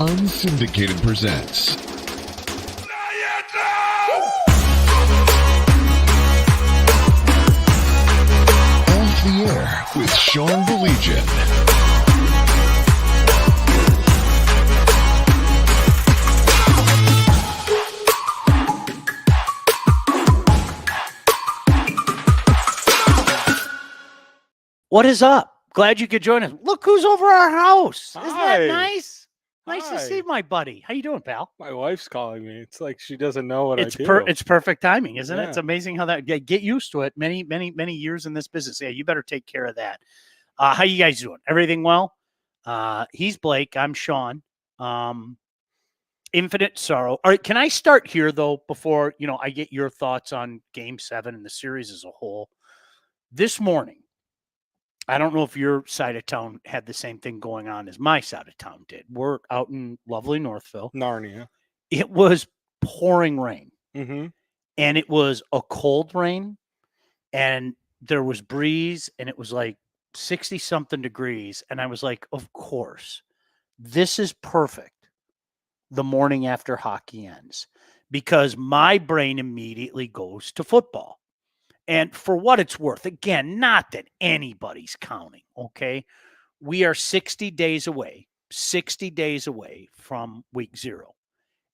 Unsyndicated presents Off the Air with Sean Baligian. What is up? Glad you could join us. Look who's over our house. Isn't Hi. that nice? Nice to Hi. see my buddy. How you doing, pal? My wife's calling me. It's like she doesn't know what It's I do. it's perfect timing, isn't it? Yeah. It's amazing how that get used to it. Many years in this business. Yeah, you better take care of that. How you guys doing? Everything well? He's Blake. I'm Sean. Infinite sorrow. All right, can I start here though before I get your thoughts on Game 7 and the series as a whole? This morning, I don't know if your side of town had the same thing going on as my side of town did. We're out in lovely Northville. Narnia. It was pouring rain, Mm-hmm. and it was a cold rain, and there was breeze, and it was like 60-something degrees. And I was like, of course, this is perfect the morning after hockey ends, because my brain immediately goes to football. And for what it's worth, again, not that anybody's counting, okay? We are 60 days away from week 0.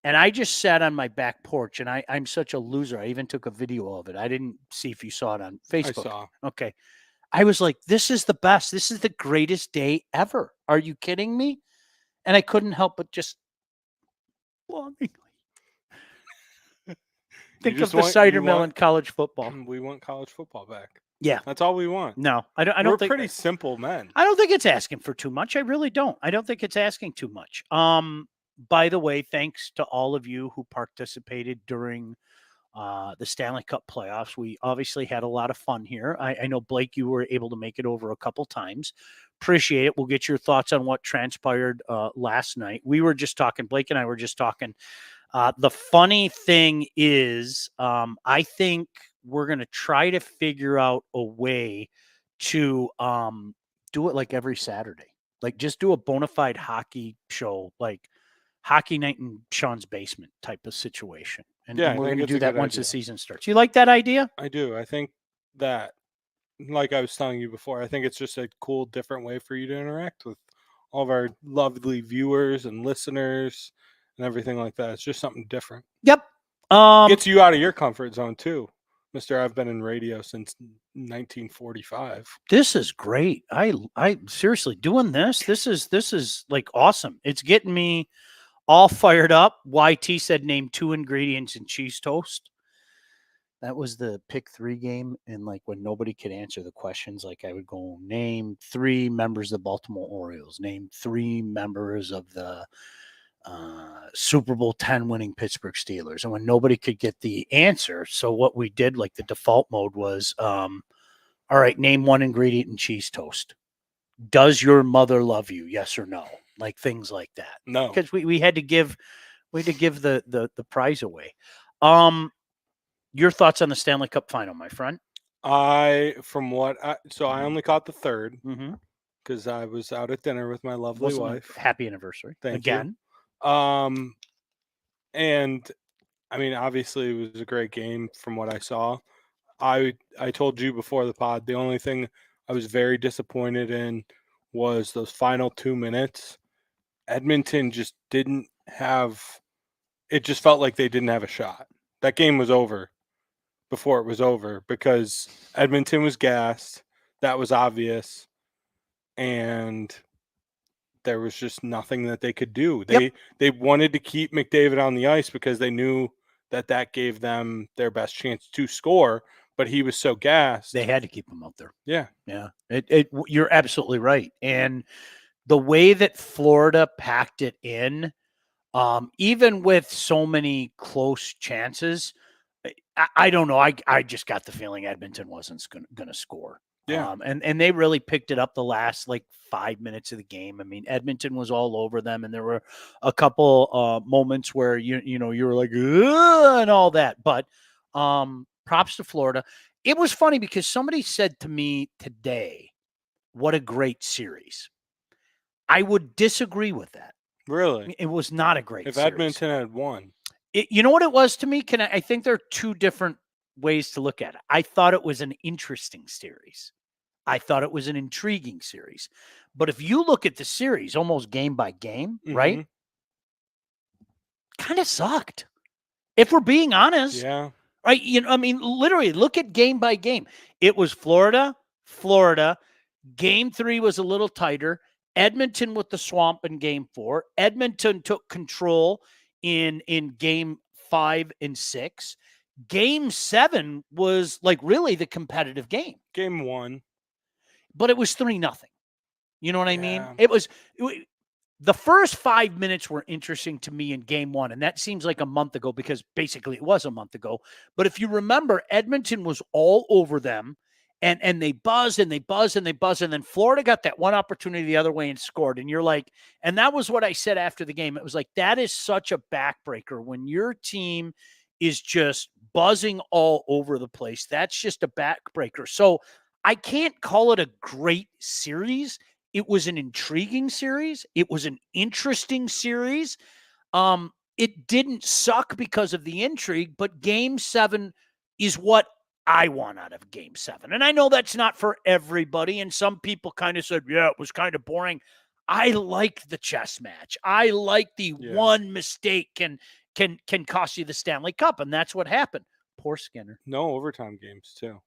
And I just sat on my back porch, and I'm such a loser. I even took a video of it. I didn't see if you saw it on Facebook. I saw. Okay. I was like, this is the best. This is the greatest day ever. Are you kidding me? And I couldn't help but just longingly think of the cider mill in college football. We want college football back. Yeah. That's all we want. No, I don't We're think pretty simple men. I don't think it's asking for too much. I really don't. I don't think it's asking too much. By the way, thanks to all of you who participated during the Stanley Cup playoffs. We obviously had a lot of fun here. I know, Blake, you were able to make it over a couple times. Appreciate it. We'll get your thoughts on what transpired last night. We were just talking, Blake and I were just talking. The funny thing is, I think we're going to try to figure out a way to do it like every Saturday. Like just do a bona fide hockey show, like hockey night in Sean's basement type of situation. And we're going to do that once the season starts. You like that idea? I do. I think that, like I was telling you before, I think it's just a cool, different way for you to interact with all of our lovely viewers and listeners and everything like that. It's just something different. Yep. Gets you out of your comfort zone too. Mr. I've been in radio since 1945. This is great. I seriously doing this. This is like awesome. It's getting me all fired up. YT said name 2 ingredients in cheese toast. That was the pick 3 game. And like when nobody could answer the questions, like I would go name 3 members of the Baltimore Orioles, name 3 members of the Super Bowl 10 winning Pittsburgh Steelers. And when nobody could get the answer, so what we did, like the default mode was, all right, name 1 ingredient in cheese toast. Does your mother love you? Yes or no? Like things like that. No, because we had to give the prize away. Your thoughts on the Stanley Cup final, my friend? I only caught the third Mm-hmm. because I was out at dinner with my lovely wife. Happy anniversary. Thank again. you. And I mean, obviously it was a great game from what I saw. I told you before the pod, the only thing I was very disappointed in was those final 2 minutes. Edmonton just didn't have, it just felt like they didn't have a shot. That game was over before it was over because Edmonton was gassed. That was obvious. And there was just nothing that they could do. They wanted to keep McDavid on the ice because they knew that gave them their best chance to score, but he was so gassed. They had to keep him out there. Yeah. Yeah. You're absolutely right. And the way that Florida packed it in, even with so many close chances, I don't know. I just got the feeling Edmonton wasn't going to score. Yeah. And they really picked it up the last like 5 minutes of the game. I mean, Edmonton was all over them, and there were a couple moments where you were like, ugh, and all that. But props to Florida. It was funny because somebody said to me today, "What a great series." I would disagree with that. Really? It was not a great If series. Edmonton had won. You know what it was to me? I think there are two different ways to look at it. I thought it was an interesting series. I thought it was an intriguing series. But if you look at the series almost game by game, right? Kind of sucked. If we're being honest. Yeah. Right? Literally look at game by game. It was Florida. Game 3 was a little tighter. Edmonton with the swamp in game 4. Edmonton took control in game 5 and 6. Game 7 was like really the competitive game. Game 1. But it was 3-0. You know what I mean? Yeah. It was the first 5 minutes were interesting to me in game 1, and that seems like a month ago because basically it was a month ago. But if you remember, Edmonton was all over them, and they buzzed and they buzzed and they buzzed, and then Florida got that one opportunity the other way and scored. And you're like, and that was what I said after the game. It was like, that is such a backbreaker when your team is just buzzing all over the place. That's just a backbreaker. So I can't call it a great series. It was an intriguing series. It was an interesting series. It didn't suck because of the intrigue, but game 7 is what I want out of game 7. And I know that's not for everybody. And some people kind of said, yeah, it was kind of boring. I like the chess match. I like the one mistake can cost you the Stanley Cup. And that's what happened. Poor Skinner. No overtime games too.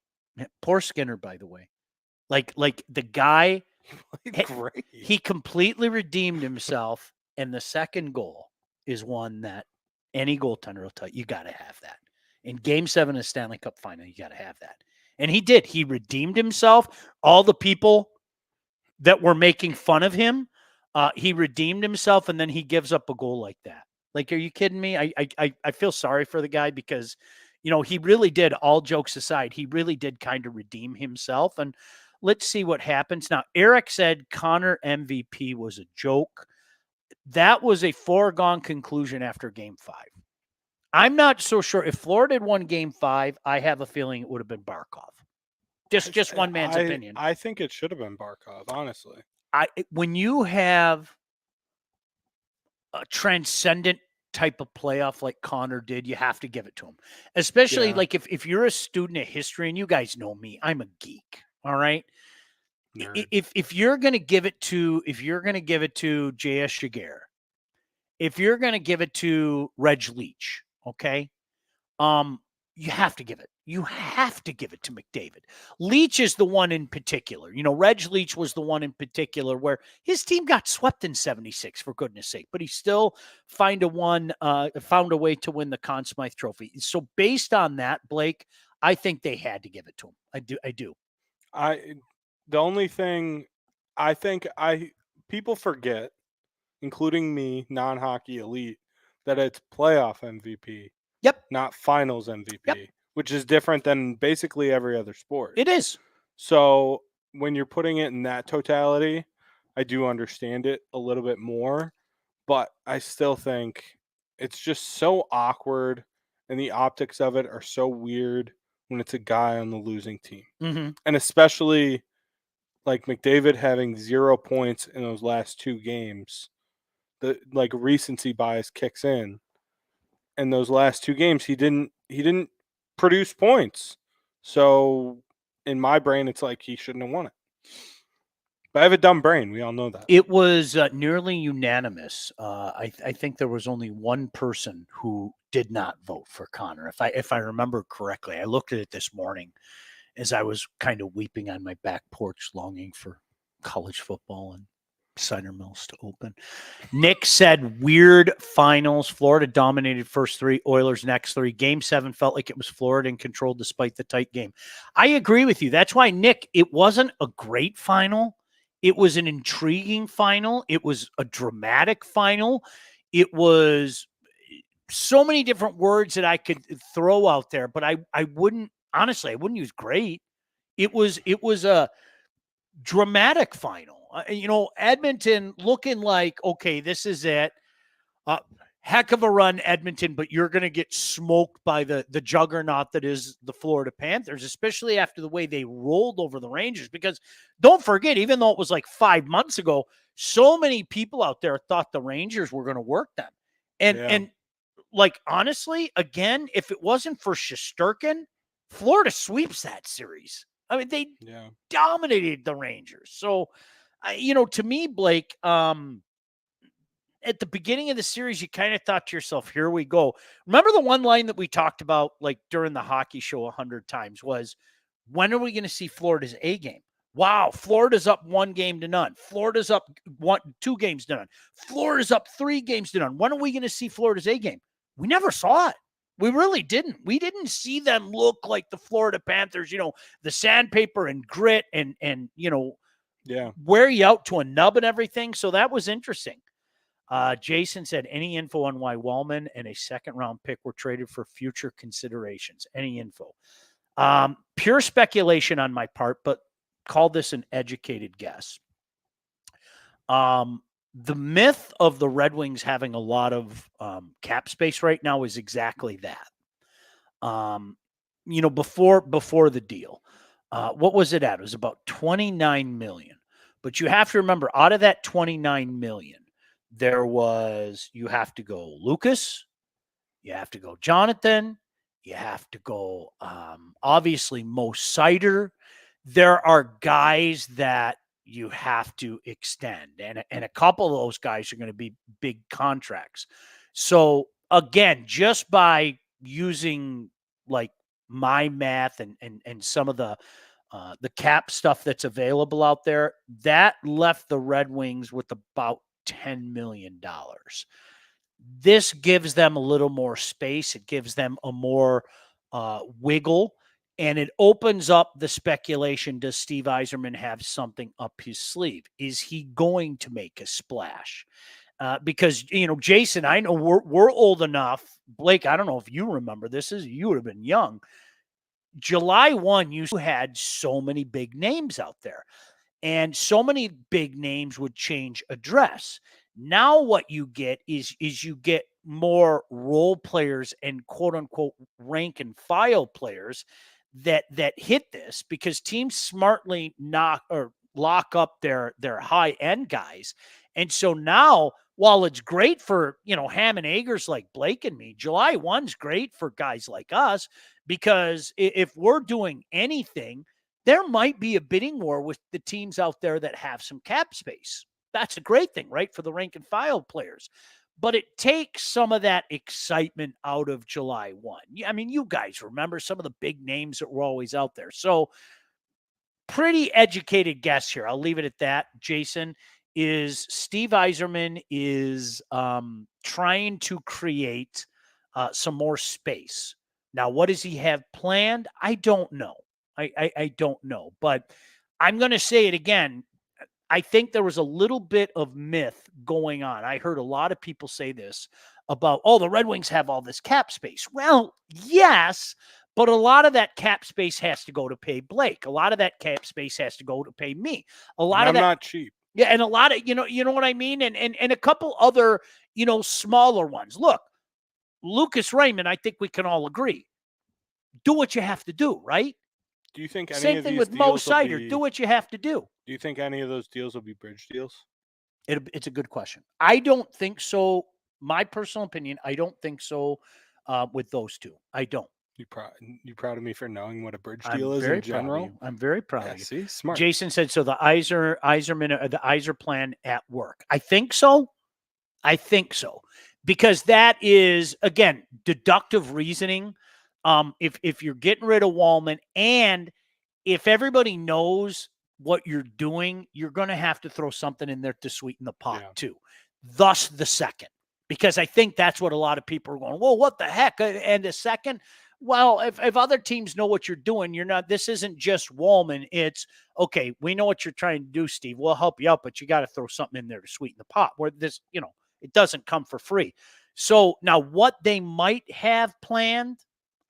Poor Skinner, by the way. Like the guy, great. He completely redeemed himself. And the second goal is one that any goaltender will tell you, you got to have that. In game 7 of Stanley Cup final, you got to have that. And he did. He redeemed himself. All the people that were making fun of him, he redeemed himself, and then he gives up a goal like that. Like, are you kidding me? I feel sorry for the guy because, he really did, all jokes aside, he really did kind of redeem himself. And let's see what happens. Now, Eric said Connor MVP was a joke. That was a foregone conclusion after game 5. I'm not so sure. If Florida had won game 5, I have a feeling it would have been Barkov. Just one man's opinion. I think it should have been Barkov, honestly. When you have a transcendent type of playoff like Connor did, you have to give it to him. Especially like if you're a student of history, and you guys know me, I'm a geek. All right. Nerd. If you're going to give it to J.S. Shiger, if you're going to give it to Reg Leach, okay, you have to give it. You have to give it to McDavid. Leach is the one in particular. Reg Leach was the one in particular where his team got swept in 76, for goodness sake, but he still found a way to win the Conn Smythe Trophy. So based on that, Blake, I think they had to give it to him. I do. The only thing I think people forget, including me, non-hockey elite, that it's playoff MVP. Yep. Not finals MVP, which is different than basically every other sport. It is. So when you're putting it in that totality, I do understand it a little bit more, but I still think it's just so awkward and the optics of it are so weird when it's a guy on the losing team. Mm-hmm. And especially like McDavid having 0 points in those last 2 games, the recency bias kicks in. And those last 2 games, he didn't produce points. So in my brain, it's like he shouldn't have won it. But I have a dumb brain. We all know that. It was nearly unanimous. I think there was only one person who did not vote for Connor. If I remember correctly, I looked at it this morning as I was kind of weeping on my back porch, longing for college football and cider mills to open. Nick said weird finals. Florida dominated first 3, Oilers next 3. Game 7 felt like it was Florida in control despite the tight game. I agree with you. That's why, Nick, it wasn't a great final. It was an intriguing final. It was a dramatic final. It was so many different words that I could throw out there, but I wouldn't use great. It was a dramatic final. Edmonton looking like, okay, this is it. heck of a run, Edmonton, but you're going to get smoked by the juggernaut that is the Florida Panthers, especially after the way they rolled over the Rangers. Because don't forget, even though it was like 5 months ago, so many people out there thought the Rangers were going to work them. And like, honestly, again, if it wasn't for Shesterkin, Florida sweeps that series. I mean, they dominated the Rangers. So, to me, Blake, at the beginning of the series, you kind of thought to yourself, here we go. Remember the one line that we talked about like during the hockey show 100 times was, when are we going to see Florida's A game? Wow, Florida's up 1-0. Florida's up 2 games to none. Florida's up 3 games to none. When are we going to see Florida's A game? We never saw it. We really didn't. We didn't see them look like the Florida Panthers, the sandpaper and grit and wear you out to a nub and everything. So that was interesting. Jason said, any info on why Wallman and a second-round pick were traded for future considerations? Any info? Pure speculation on my part, but call this an educated guess. The myth of the Red Wings having a lot of cap space right now is exactly that. Before the deal, what was it at? It was about $29 million. But you have to remember, out of that $29 million, you have to go Lucas, you have to go Jonathan, you have to go, obviously, Mo Seider. There are guys that you have to extend, and a couple of those guys are going to be big contracts. So, again, just by using, like, my math and some of the cap stuff that's available out there, that left the Red Wings with about $10 million. This gives them a little more space. It gives them a more wiggle, and it opens up the speculation. Does Steve Yzerman have something up his sleeve? Is he going to make a splash? Because, Jason, I know we're old enough. Blake, I don't know if you remember this. You would have been young. July 1, you had so many big names out there. And so many big names would change address. Now what you get is you get more role players and quote unquote rank and file players that hit this, because teams smartly lock up their high end guys. And so now, while it's great for, ham and eggers like Blake and me, July 1's great for guys like us, because if we're doing anything, there might be a bidding war with the teams out there that have some cap space. That's a great thing, right, for the rank and file players. But it takes some of that excitement out of July 1. I mean, you guys remember some of the big names that were always out there. So, pretty educated guess here. I'll leave it at that, Jason, is Steve Yzerman is trying to create some more space. Now, what does he have planned? I don't know. I don't know, but I'm going to say it again. I think there was a little bit of myth going on. I heard a lot of people say this about, the Red Wings have all this cap space. Well, yes, but a lot of that cap space has to go to pay Blake. A lot of that cap space has to go to pay me. A lot of that, not cheap. Yeah, and a lot of, you know what I mean? And a couple other, smaller ones. Look, Lucas Raymond, I think we can all agree. Do what you have to do, right? Do you think any Same of thing these with Mo deals will Seider. be, Do what you have to do. Do you think any of those deals will be bridge deals? It's a good question. I don't think so. My personal opinion, I don't think so with those two. I don't. You proud of me for knowing what a bridge deal is in general? I'm very proud of you. See, smart. Jason said, so the Yzer plan at work. I think so. Because that is, again, deductive reasoning. If you're getting rid of Wallman, and if everybody knows what you're doing, you're going to have to throw something in there to sweeten the pot too. Thus the second, because I think that's what a lot of people are going, well, what the heck? And a second? Well, if other teams know what you're doing, this isn't just Wallman. It's, okay, we know what you're trying to do, Steve. We'll help you out, but you got to throw something in there to sweeten the pot, where this, it doesn't come for free. So now what they might have planned,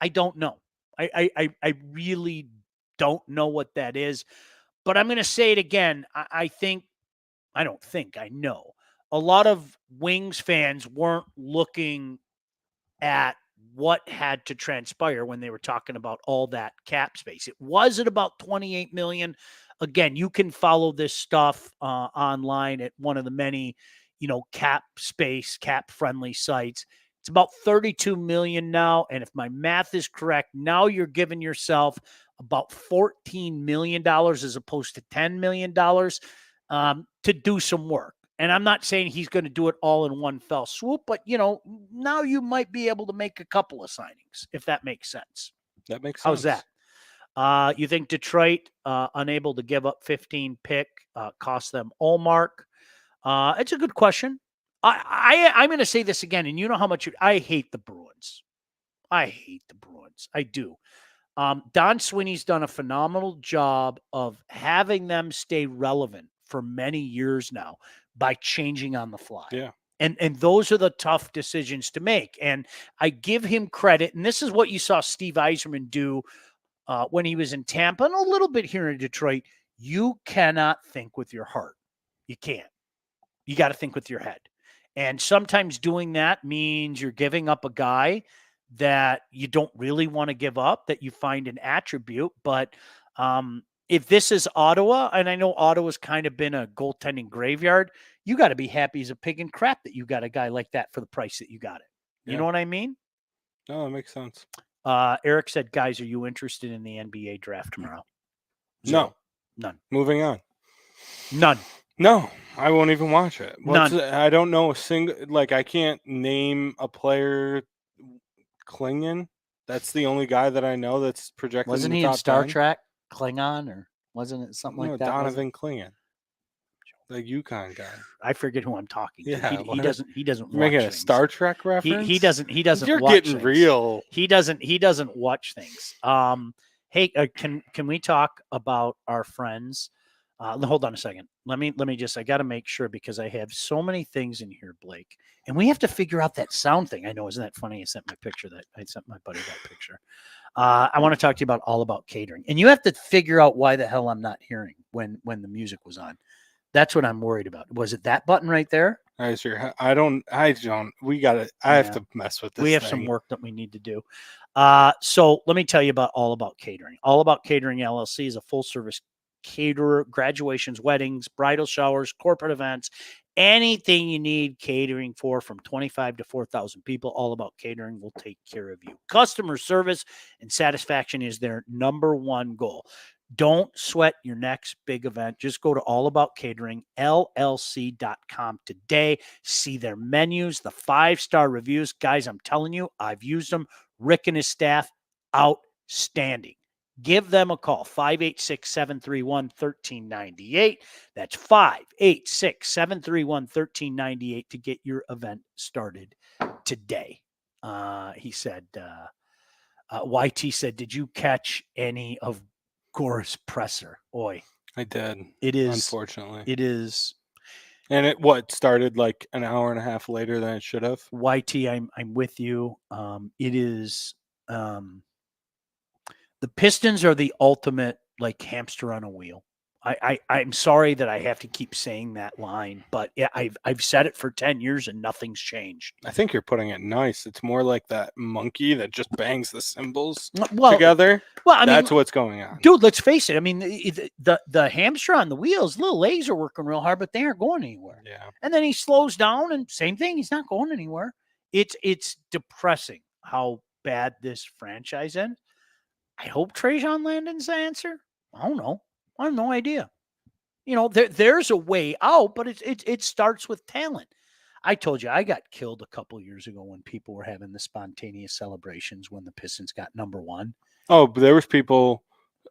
I don't know. I really don't know what that is. But I'm going to say it again. I know a lot of Wings fans weren't looking at what had to transpire when they were talking about all that cap space. It was at about 28 million. Again, you can follow this stuff online at one of the many, cap space, cap friendly sites. It's about 32 million now. And if my math is correct, now you're giving yourself about $14 million as opposed to $10 million to do some work. And I'm not saying he's going to do it all in one fell swoop, but, now you might be able to make a couple of signings, if that makes sense. That makes sense. How's that? You think Detroit, unable to give up 15 pick, cost them Allmark? It's a good question. I'm going to say this again, and you know how much I hate the Bruins. I do. Don Sweeney's done a phenomenal job of having them stay relevant for many years now by changing on the fly. Yeah. And those are the tough decisions to make. And I give him credit. And this is what you saw Steve Yzerman do when he was in Tampa and a little bit here in Detroit. You cannot think with your heart. You can't. You got to think with your head. And sometimes doing that means you're giving up a guy that you don't really want to give up, that you find an attribute. But if this is Ottawa, and I know Ottawa's kind of been a goaltending graveyard, you got to be happy as a pig in crap that you got a guy like that for the price that you got it. You know what I mean? No, that makes sense. Eric said, guys, are you interested in the NBA draft tomorrow? No. None. Moving on. None. No, I won't even watch it. None. I don't know a single, I can't name a player. Klingon. That's the only guy that I know that's projected. Wasn't in the he in top Star 10. Trek Klingon, or wasn't it something like that? Donovan Klingon, the Yukon guy. I forget who I'm talking to. Yeah, He doesn't. He doesn't. You're making watch a things. Star Trek reference. He doesn't. He doesn't. You're watch getting things. real. He doesn't watch things. Hey, can we talk about our friends? Hold on a second. Let me just. I got to make sure because I have so many things in here, Blake, and we have to figure out that sound thing. I know, isn't that funny? I sent my buddy that picture. I want to talk to you about all about catering, and you have to figure out why the hell I'm not hearing when the music was on. That's what I'm worried about. Was it that button right there? I don't. We got it. I have to mess with this. We have some work that we need to do. So let me tell you about All About Catering. All About Catering LLC is a full service caterer, graduations, weddings, bridal showers, corporate events, anything you need catering for from 25 to 4,000 people. All About Catering will take care of you. Customer service and satisfaction is their number one goal. Don't sweat your next big event. Just go to allaboutcateringllc.com today. See their menus, the 5-star reviews. Guys, I'm telling you, I've used them. Rick and his staff, outstanding. Give them a call, 586-731-1398. That's 586-731-1398 to get your event started today. He said, YT said, did you catch any of Gore's presser? Oi. I did. It is. Unfortunately. It is. And it started like an hour and a half later than it should have. YT, I'm with you. It is. The Pistons are the ultimate hamster on a wheel. I'm sorry that I have to keep saying that line, but I've said it for 10 years and nothing's changed. I think you're putting it nice. It's more like that monkey that just bangs the cymbals together. Well, that's what's going on. Dude, let's face it. I mean, the hamster on the wheels, little legs are working real hard, but they aren't going anywhere. Yeah. And then he slows down and same thing. He's not going anywhere. It's depressing how bad this franchise is. I hope Trajan Landon's the answer. I don't know. I have no idea. There's a way out, but it starts with talent. I told you I got killed a couple years ago when people were having the spontaneous celebrations when the Pistons got number one. Oh, but there was people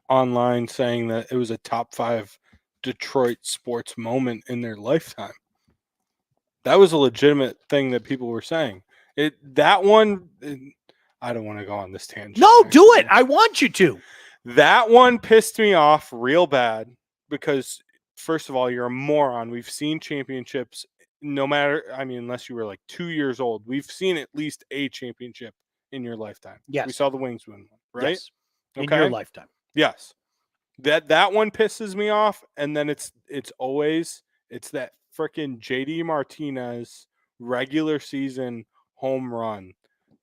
online saying that it was a top 5 Detroit sports moment in their lifetime. That was a legitimate thing that people were saying. That one. I don't want to go on this tangent. No, do it. I want you to. That one pissed me off real bad because, first of all, you're a moron. We've seen championships unless you were 2 years old. We've seen at least a championship in your lifetime. Yes. We saw the Wings win one, right? Yes. In your lifetime. Yes. That one pisses me off. And then it's that freaking JD Martinez regular season home run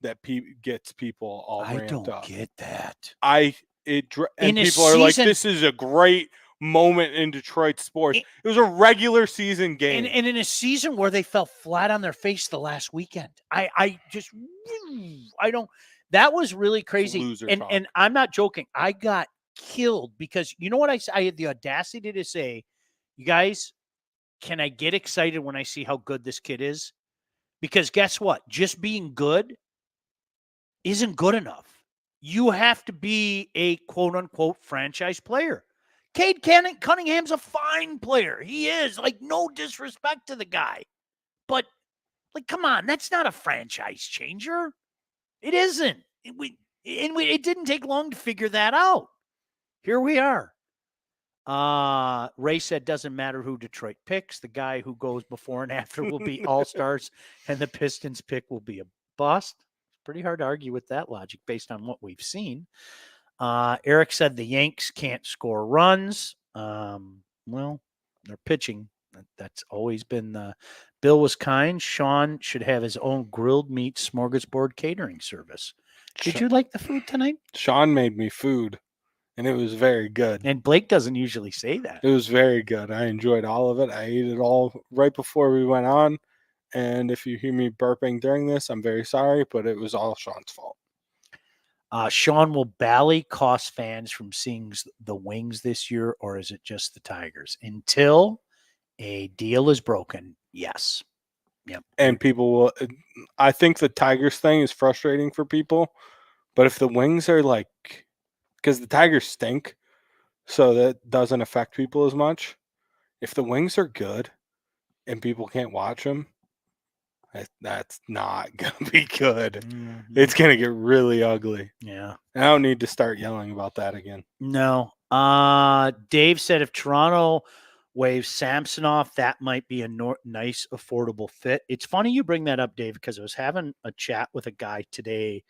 that gets people all I ramped don't up. get that. And In a people are like, season- this is a great moment in Detroit sports. It was a regular season game. And in a season where they fell flat on their face the last weekend. I don't. That was really crazy. Loser And talk. and I'm not joking. I got killed because you know what I had the audacity to say, you guys, can I get excited when I see how good this kid is? Because guess what? Just being good isn't good enough. You have to be a quote unquote franchise player. Cade Cunningham's a fine player. He is. Like, no disrespect to the guy. But, like, come on, that's not a franchise changer. It isn't. It didn't take long to figure that out. Here we are. Ray said, doesn't matter who Detroit picks. The guy who goes before and after will be all-stars, and the Pistons pick will be a bust. It's pretty hard to argue with that logic based on what we've seen. Eric said the Yanks can't score runs. Well, they're pitching. That's always been the. Bill was kind. Sean should have his own grilled meat smorgasbord catering service. Did you like the food tonight? Sean made me food, and it was very good. And Blake doesn't usually say that. It was very good. I enjoyed all of it. I ate it all right before we went on. And if you hear me burping during this, I'm very sorry, but it was all Sean's fault. Sean, will Bally cost fans from seeing the Wings this year, or is it just the Tigers? Until a deal is broken, yes. Yep. And people will. I think the Tigers thing is frustrating for people, but if the Wings are like, because the Tigers stink, so that doesn't affect people as much. If the Wings are good and people can't watch them, that's not going to be good. Mm-hmm. It's going to get really ugly. Yeah. I don't need to start yelling about that again. No. Dave said if Toronto waves Samsonov, that might be a nice, affordable fit. It's funny you bring that up, Dave, because I was having a chat with a guy today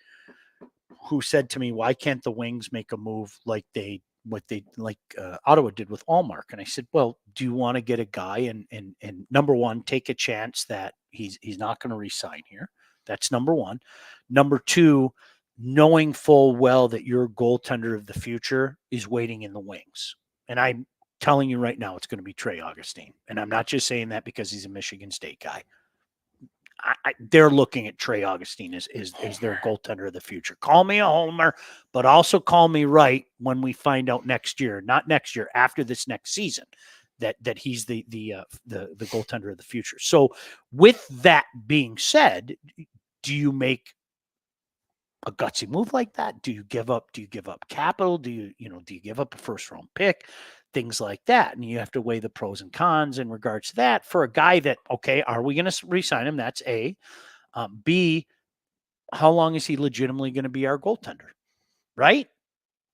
who said to me, why can't the Wings make a move like Ottawa did with Allmark? And I said, well, do you want to get a guy and number one, take a chance that he's not going to resign here? That's number one. Number two, knowing full well that your goaltender of the future is waiting in the wings. And I'm telling you right now, it's going to be Trey Augustine. And I'm not just saying that because he's a Michigan State guy. They're looking at Trey Augustine as their goaltender of the future. Call me a homer, but also call me right when we find out next year, not next year, after this next season, that he's the goaltender of the future. So with that being said, do you make a gutsy move like that? Do you give up capital? Do you give up a first round pick? Things like that. And you have to weigh the pros and cons in regards to that for a guy that, okay, are we going to re-sign him? That's A. B, how long is he legitimately going to be our goaltender? Right?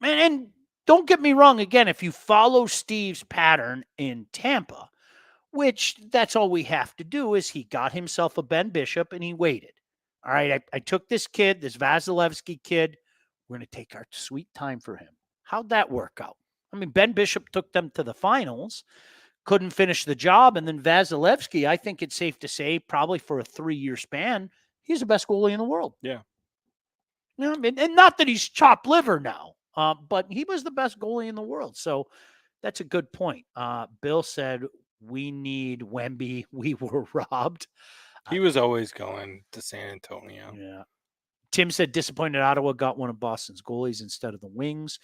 And don't get me wrong. Again, if you follow Steve's pattern in Tampa, which that's all we have to do, is he got himself a Ben Bishop and he waited. All right, I took this kid, this Vasilevsky kid. We're going to take our sweet time for him. How'd that work out? I mean, Ben Bishop took them to the finals, couldn't finish the job. And then Vasilevsky, I think it's safe to say, probably for a 3-year span, he's the best goalie in the world. Yeah. You know, and not that he's chopped liver now, but he was the best goalie in the world. So that's a good point. Bill said, we need Wemby. We were robbed. He was always going to San Antonio. Yeah. Tim said, disappointed Ottawa got one of Boston's goalies instead of the Wings.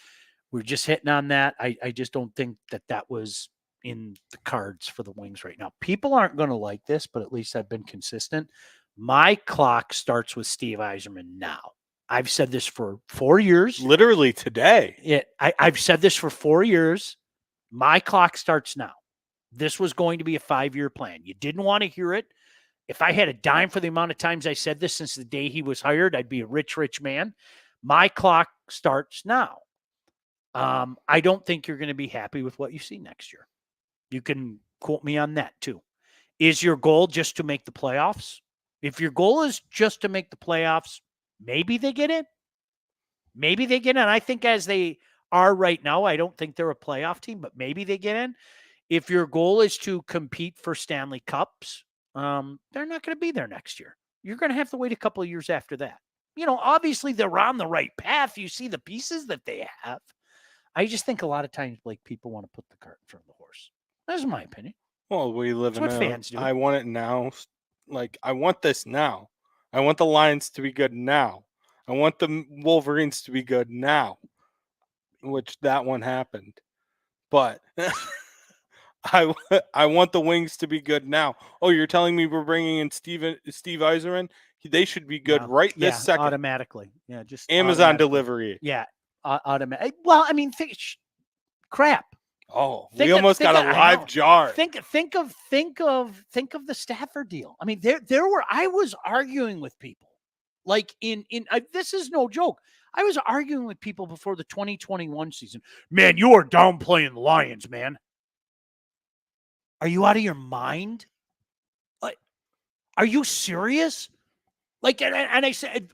We're just hitting on that. I just don't think that was in the cards for the Wings right now. People aren't going to like this, but at least I've been consistent. My clock starts with Steve Yzerman now. I've said this for 4 years. Literally today. Yeah, I've said this for 4 years. My clock starts now. This was going to be a 5-year plan. You didn't want to hear it. If I had a dime for the amount of times I said this since the day he was hired, I'd be a rich, rich man. My clock starts now. I don't think you're going to be happy with what you see next year. You can quote me on that too. Is your goal just to make the playoffs? If your goal is just to make the playoffs, maybe they get in. Maybe they get in. I think as they are right now, I don't think they're a playoff team, but maybe they get in. if your goal is to compete for Stanley Cups, they're not going to be there next year. You're going to have to wait a couple of years after that. Obviously they're on the right path. You see the pieces that they have. I just think a lot of times, Blake, people want to put the cart in front of the horse. That's my opinion. Well, we live That's in what fans do. I want it now. Like, I want this now. I want the Lions to be good now. I want the Wolverines to be good now, which that one happened. But I want the Wings to be good now. Oh, you're telling me we're bringing in Steve Yzerman? They should be good right this second. Automatically. Yeah, just Amazon delivery. Yeah, automatic. Well, I mean, crap. Oh, we almost got a live jar. Think of the Stafford deal. I mean, I was arguing with people. Like this is no joke. I was arguing with people before the 2021 season. Man, you are downplaying the Lions, man. Are you out of your mind? Like, are you serious? Like, and I said,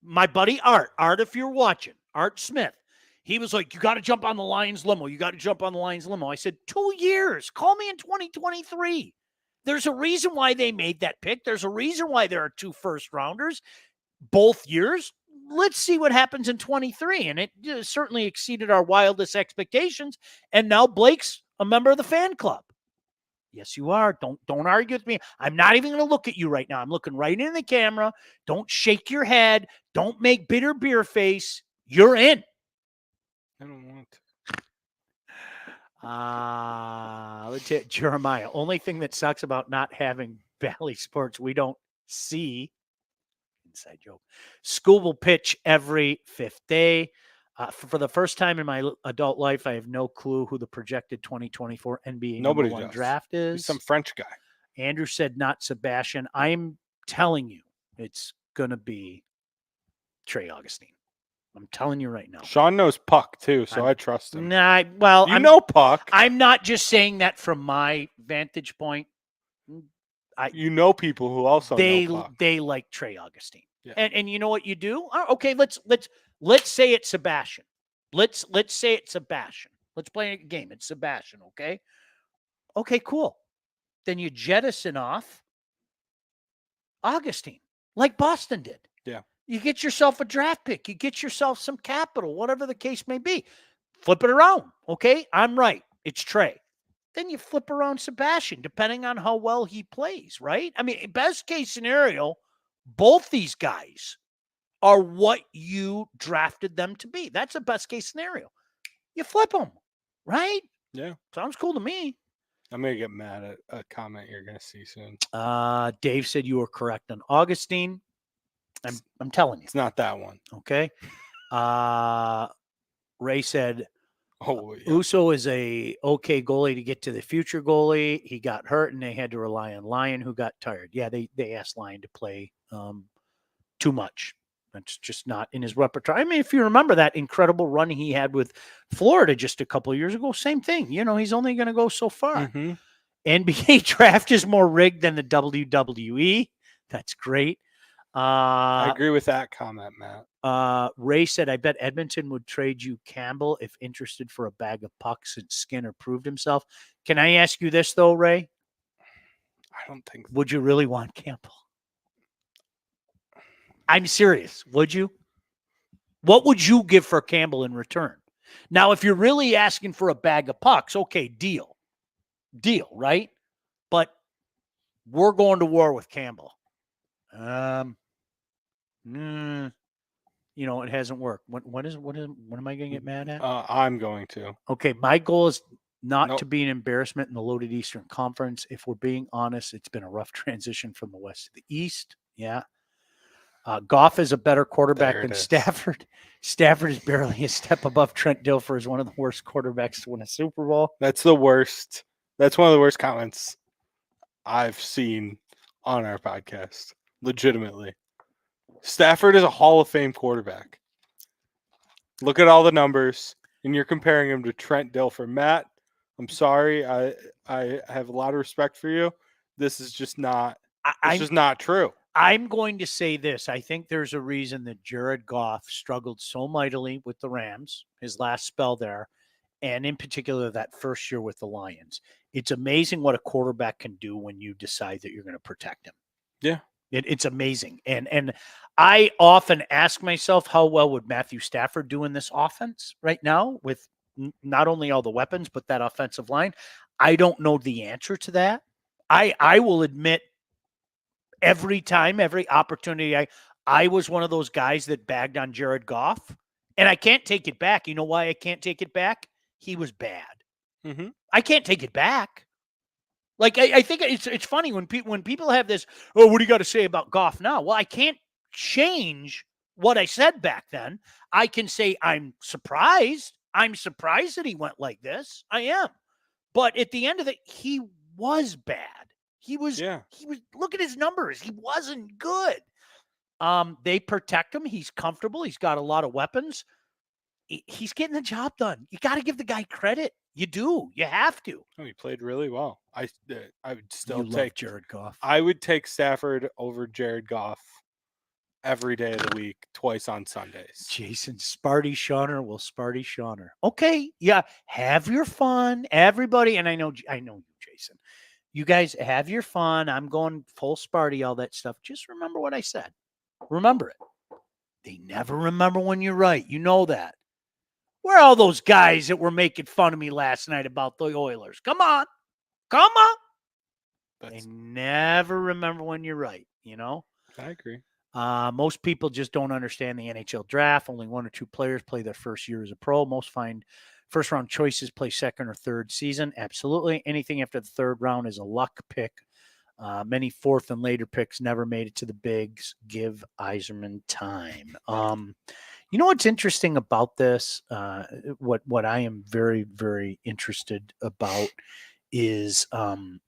my buddy Art, if you're watching, Art Smith, he was like, you got to jump on the Lions limo. You got to jump on the Lions limo. I said, 2 years. Call me in 2023. There's a reason why they made that pick. There's a reason why there are 2 first-rounders both years. Let's see what happens in 23. And it certainly exceeded our wildest expectations. And now Blake's a member of the fan club. Yes, you are. Don't argue with me. I'm not even going to look at you right now. I'm looking right into the camera. Don't shake your head. Don't make bitter beer face. You're in. I don't want to. Let's hit Jeremiah. Only thing that sucks about not having Valley Sports, we don't see. Inside joke. School will pitch every 5th day. For the first time in my adult life, I have no clue who the projected 2024 NBA number 1 draft is. He's some French guy. Andrew said not Sebastian. I'm telling you, it's going to be Trey Augustine. I'm telling you right now. Sean knows Puck, too, so I trust him. Nah, well, I know Puck. I'm not just saying that from my vantage point. You know people who also know Puck. They like Trey Augustine. Yeah. And you know what you do? Okay, let's say it's Sebastian. Let's say it's Sebastian. Let's play a game. It's Sebastian, okay? Okay, cool. Then you jettison off Augustine, like Boston did. Yeah. You get yourself a draft pick. You get yourself some capital, whatever the case may be. Flip it around, okay? I'm right. It's Trey. Then you flip around Sebastian, depending on how well he plays, right? I mean, best case scenario, both these guys are what you drafted them to be. That's a best case scenario. You flip them, right? Yeah. Sounds cool to me. I'm going to get mad at a comment you're going to see soon. Dave said you were correct on Augustine. I'm telling you. It's not that one. Okay. Ray said, yeah. Uso is a okay goalie to get to the future goalie. He got hurt and they had to rely on Lyon, who got tired. Yeah, they asked Lyon to play too much. That's just not in his repertoire. I mean, if you remember that incredible run he had with Florida just a couple of years ago, same thing. He's only going to go so far. Mm-hmm. NBA draft is more rigged than the WWE. That's great. I agree with that comment, Matt. Ray said, I bet Edmonton would trade you Campbell if interested for a bag of pucks since Skinner proved himself. Can I ask you this, though, Ray? I don't think. Would you really want Campbell? I'm serious. Would you? What would you give for Campbell in return? Now, if you're really asking for a bag of pucks, okay, deal, right? But we're going to war with Campbell. It hasn't worked. What am I going to get mad at? I'm going to. Okay, my goal is not to be an embarrassment in the loaded Eastern Conference. If we're being honest, it's been a rough transition from the West to the East. Yeah. Goff is a better quarterback than Stafford. Stafford is barely a step above Trent Dilfer as one of the worst quarterbacks to win a Super Bowl. That's the worst. That's one of the worst comments I've seen on our podcast. Legitimately. Stafford is a Hall of Fame quarterback. Look at all the numbers, and you're comparing him to Trent Dilfer. Matt, I'm sorry. I have a lot of respect for you. This is just not. It's just not true. I'm going to say this. I think there's a reason that Jared Goff struggled so mightily with the Rams, his last spell there, and in particular that first year with the Lions. It's amazing what a quarterback can do when you decide that you're going to protect him. Yeah. It's amazing. And I often ask myself, how well would Matthew Stafford do in this offense right now with not only all the weapons, but that offensive line? I don't know the answer to that. I will admit every time, every opportunity, I was one of those guys that bagged on Jared Goff, and I can't take it back. You know why I can't take it back? He was bad. Mm-hmm. I can't take it back. Like, I think it's funny when people have this, oh, what do you got to say about Goff now? Well, I can't change what I said back then. I can say I'm surprised. I'm surprised that he went like this. I am. But at the end of it, he was bad. He was look at his numbers. He wasn't good. They protect him. He's comfortable. He's got a lot of weapons. He's getting the job done. You got to give the guy credit. You do. You have to. Oh, he played really well. I would still You take love Jared Goff. I would take Stafford over Jared Goff every day of the week, twice on Sundays. Jason Sparty Shawner will Sparty Shawner. Okay, yeah, have your fun, everybody. And I know you, Jason. You guys have your fun. I'm going full Sparty, all that stuff. Just remember what I said. Remember it. They never remember when you're right. You know that. Where are all those guys that were making fun of me last night about the Oilers? Come on. Come on. They never remember when you're right, you know? I agree. Most people just don't understand the NHL draft. Only one or two players play their first year as a pro. Most find first-round choices play second or third season. Absolutely. Anything after the third round is a luck pick. Many fourth and later picks never made it to the bigs. Give Yzerman time. You know what's interesting about this? What I am very, very interested about is some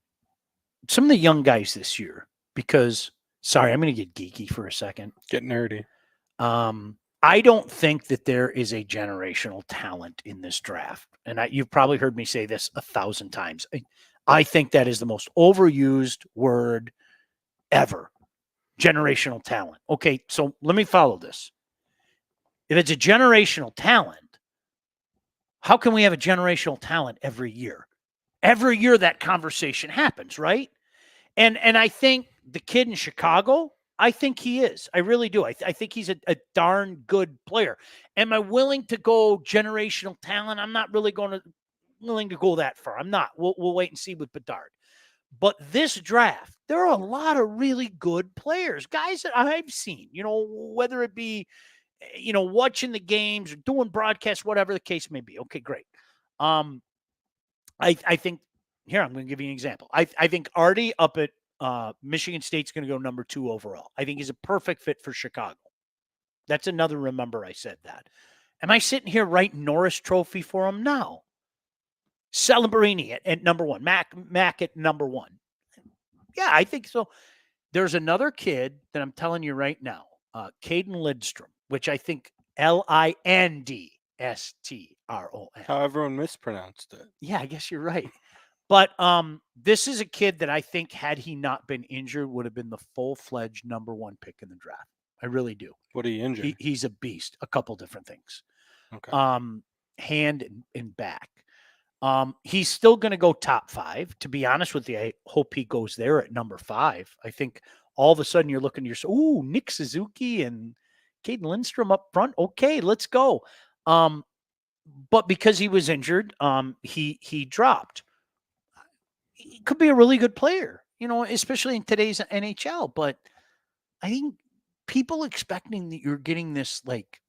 of the young guys this year. Because, sorry, I'm going to get geeky for a second. Get nerdy. I don't think that there is a generational talent in this draft. And you've probably heard me say this 1,000 times. I think that is the most overused word ever. Generational talent. Okay, so let me follow this. If it's a generational talent, how can we have a generational talent every year? Every year that conversation happens, right? And I think the kid in Chicago, I think he is. I really do. I think he's a darn good player. Am I willing to go generational talent? I'm not really willing to go that far. I'm not. We'll wait and see with Bedard. But this draft, there are a lot of really good players, guys that I've seen, whether it be, watching the games or doing broadcasts, whatever the case may be. Okay, great. I think here, I'm going to give you an example. I think Artie up at Michigan State's going to go number 2 overall. I think he's a perfect fit for Chicago. That's another remember I said that. Am I sitting here writing Norris Trophy for him? No. Celebrini at number 1. Mac at number 1. Yeah, I think so. There's another kid that I'm telling you right now, Caden Lidstrom, which I think Lindstroen. How everyone mispronounced it. Yeah, I guess you're right. But this is a kid that I think, had he not been injured, would have been the full-fledged number 1 pick in the draft. I really do. What are you injured? He's a beast. A couple different things. Okay. Hand and back. He's still going to go top 5. To be honest with you, I hope he goes there at number 5. I think all of a sudden you're looking to yourself, ooh, Nick Suzuki and Caden Lindstrom up front. Okay, let's go. But because he was injured, he dropped. He could be a really good player, especially in today's NHL. But I think people expecting that you're getting this like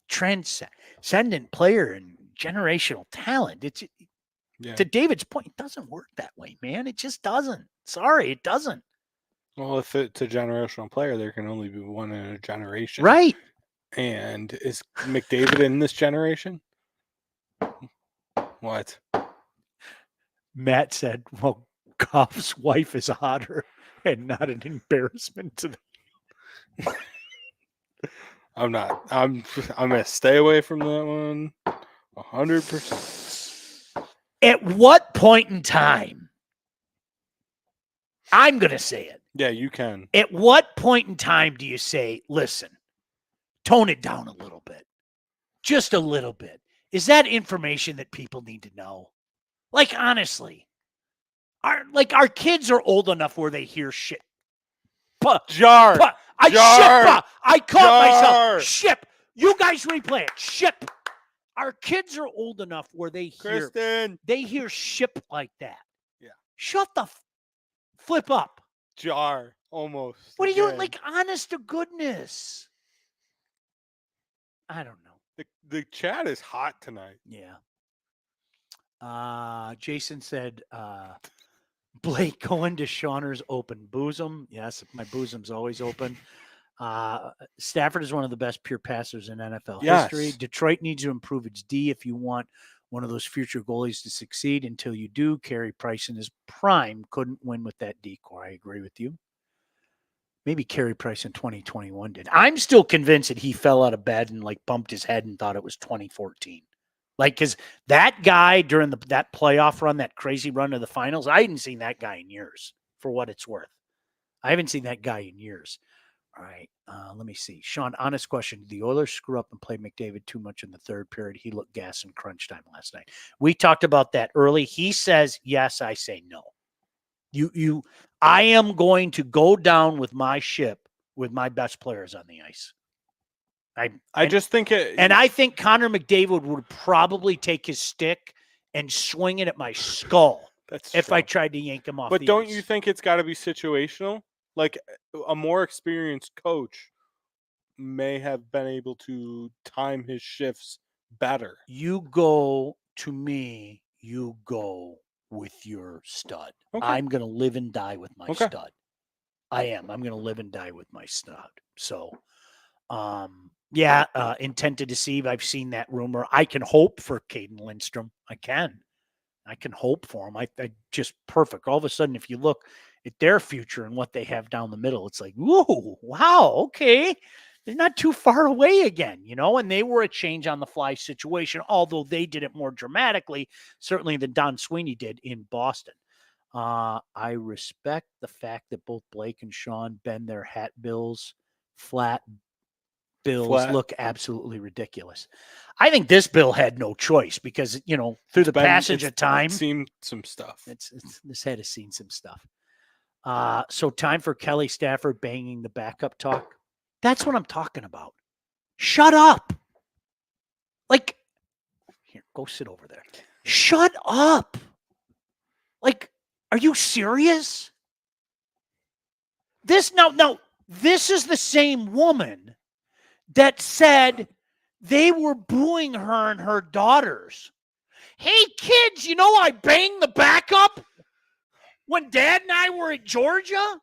transcendent player and generational talent. To David's point, it doesn't work that way, man. It just doesn't. Sorry, it doesn't. Well, if it's a generational player, there can only be one in a generation. Right. And is McDavid in this generation? What? Matt said, well, Goff's wife is hotter and not an embarrassment to the... I'm not. I'm going to stay away from that one 100%. At what point in time? I'm going to say it. Yeah, you can. At what point in time do you say, listen, tone it down a little bit? Just a little bit. Is that information that people need to know? Like, honestly, our kids are old enough where they hear shit. Jar. I ship. I caught myself. Jar. Ship. You guys replay it. Ship. Our kids are old enough where they hear ship like that. Yeah. Shut the flip up. Jar. Almost. What are you like? Honest to goodness. I don't know. The chat is hot tonight. Yeah. Jason said, Blake going to Shauner's open bosom. Yes, my bosom's always open. Stafford is one of the best pure passers in NFL history. Detroit needs to improve its D if you want one of those future goalies to succeed. Until you do, Carey Price in his prime couldn't win with that D-core. I agree with you. Maybe Carey Price in 2021 did. I'm still convinced that he fell out of bed and like bumped his head and thought it was 2014. Like, because that guy during that playoff run, that crazy run to the finals, I hadn't seen that guy in years, for what it's worth. I haven't seen that guy in years. All right, let me see. Sean, honest question. Did the Oilers screw up and play McDavid too much in the third period? He looked gas in crunch time last night. We talked about that early. He says yes, I say no. I am going to go down with my ship with my best players on the ice. I just think it, and I think Connor McDavid would probably take his stick and swing it at my skull if I tried to yank him off. But the don't ice. you think it's got to be situational? Like a more experienced coach may have been able to time his shifts better. You go with your stud. Okay. I'm going to live and die with my stud. I am. I'm going to live and die with my stud. So, intent to deceive. I've seen that rumor. I can hope for Caden Lindstrom. I can hope for him. I just perfect. All of a sudden, if you look at their future and what they have down the middle, it's like, whoa, wow, okay. They're not too far away again, and they were a change on the fly situation, although they did it more dramatically, certainly than Don Sweeney did in Boston. I respect the fact that both Blake and Sean bend their hat bills, flat bills look absolutely ridiculous. I think this bill had no choice because, through the passage of time, it's seen some stuff. This head has seen some stuff. So time for Kelly Stafford banging the backup talk. That's what I'm talking about. Shut up. Like, here, go sit over there. Shut up. Like, are you serious? This is the same woman that said they were booing her and her daughters. Hey, kids, I banged the backup when Dad and I were at Georgia?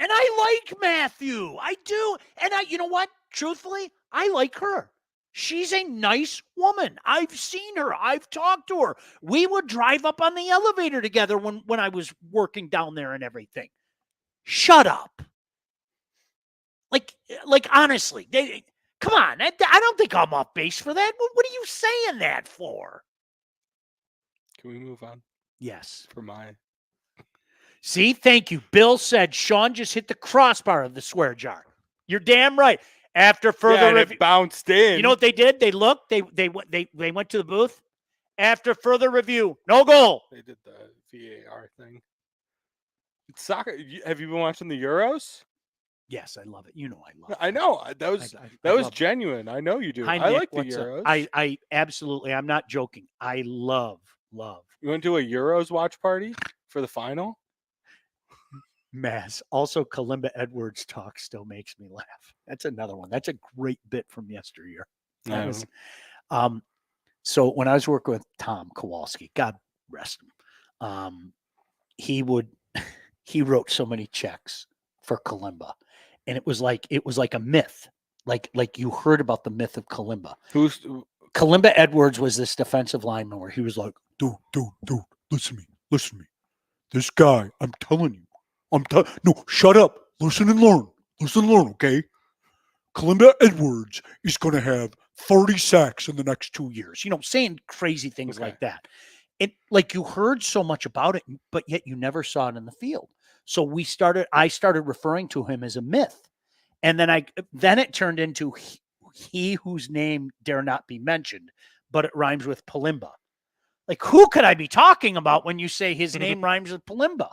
And I like Matthew. I do. And you know what? Truthfully, I like her. She's a nice woman. I've seen her. I've talked to her. We would drive up on the elevator together when I was working down there and everything. Shut up. Like honestly, come on. I don't think I'm off base for that. What are you saying that for? Can we move on? Yes. For my... See, thank you. Bill said Sean just hit the crossbar of the swear jar. You're damn right. After further review, it bounced in. You know what they did? They looked. They went to the booth. After further review, no goal. They did the VAR thing. It's soccer. Have you been watching the Euros? Yes, I love it. I love it. I know. That was genuine. I know you do. Hi, I Nick, like the Euros. I absolutely. I'm not joking. I love. You went to a Euros watch party for the final? Mass. Also, Kalimba Edwards talk still makes me laugh. That's another one. That's a great bit from yesteryear. That was, so when I was working with Tom Kowalski, God rest him, he wrote so many checks for Kalimba, and it was like a myth. Like you heard about the myth of Kalimba. Kalimba Edwards was this defensive lineman where he was like, dude, listen to me. This guy, I'm telling you. No, shut up. Listen and learn, okay? Kalimba Edwards is going to have 30 sacks in the next 2 years. Saying crazy things like that. It like you heard so much about it, but yet you never saw it in the field. So I started referring to him as a myth. And then it turned into he whose name dare not be mentioned, but it rhymes with Palimba. Like, who could I be talking about when you say his name rhymes with Palimba?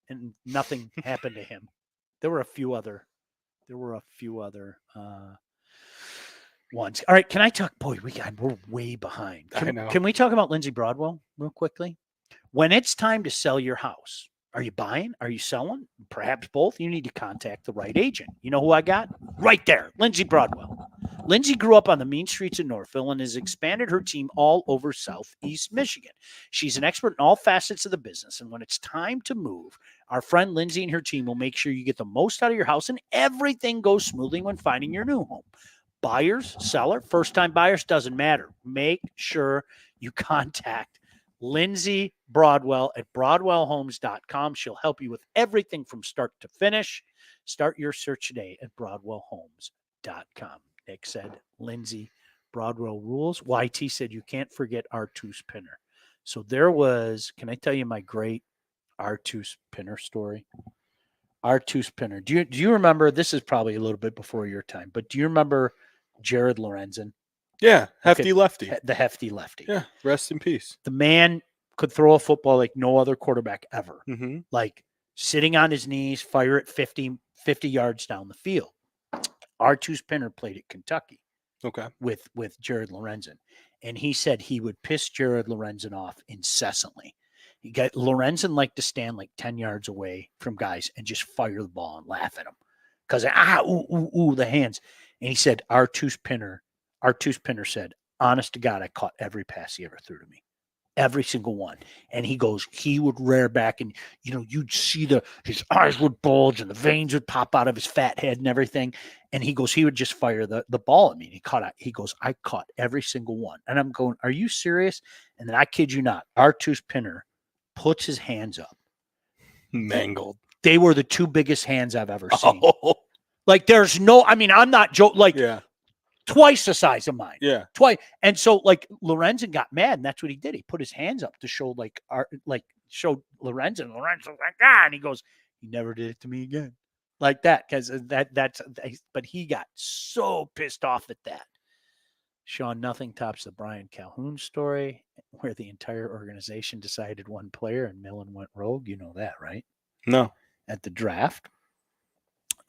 And nothing happened to him. There were a few other ones. All right, can I talk? Boy, we're way behind. I know. Can we talk about Lindsey Broadwell real quickly? When it's time to sell your house, are you buying? Are you selling? Perhaps both. You need to contact the right agent. You know who I got? Right there, Lindsey Broadwell. Lindsey grew up on the mean streets of Northville and has expanded her team all over Southeast Michigan. She's an expert in all facets of the business, and when it's time to move, our friend Lindsey and her team will make sure you get the most out of your house and everything goes smoothly when finding your new home. Buyers, seller, first-time buyers, doesn't matter. Make sure you contact Lindsey Broadwell at BroadwellHomes.com. She'll help you with everything from start to finish. Start your search today at BroadwellHomes.com. Nick said, Lindsey Broadwell rules. YT said, you can't forget Artus Pinner. So there was, can I tell you my great Artus Pinner story? Artus Pinner. Do you remember, this is probably a little bit before your time, but do you remember Jared Lorenzen? Yeah, hefty lefty. The hefty lefty. Yeah, rest in peace. The man could throw a football like no other quarterback ever. Mm-hmm. Like sitting on his knees, fire it 50 yards down the field. Artus Pinner played at Kentucky. Okay. With Jared Lorenzen. And he said he would piss Jared Lorenzen off incessantly. Lorenzen liked to stand like 10 yards away from guys and just fire the ball and laugh at them. Because, the hands. And he said, Artus Pinner said, honest to God, I caught every pass he ever threw to me. Every single one. And he goes, he would rear back and, you'd see his eyes would bulge and the veins would pop out of his fat head and everything. And he goes, he would just fire the ball at me. And he goes, I caught every single one. And I'm going, are you serious? And then I kid you not, Artus Pinner puts his hands up. Mangled. They were the two biggest hands I've ever seen. Oh. Like there's no, I'm not joking. Like, yeah. Twice the size of mine. Yeah. Twice. And so like Lorenzen got mad and that's what he did. He put his hands up to show show Lorenzen. Lorenzen was like, and he goes, he never did it to me again. Like that. Cause but he got so pissed off at that. Sean, nothing tops the Brian Calhoun story where the entire organization decided one player and Millen went rogue. You know that, right? No. At the draft.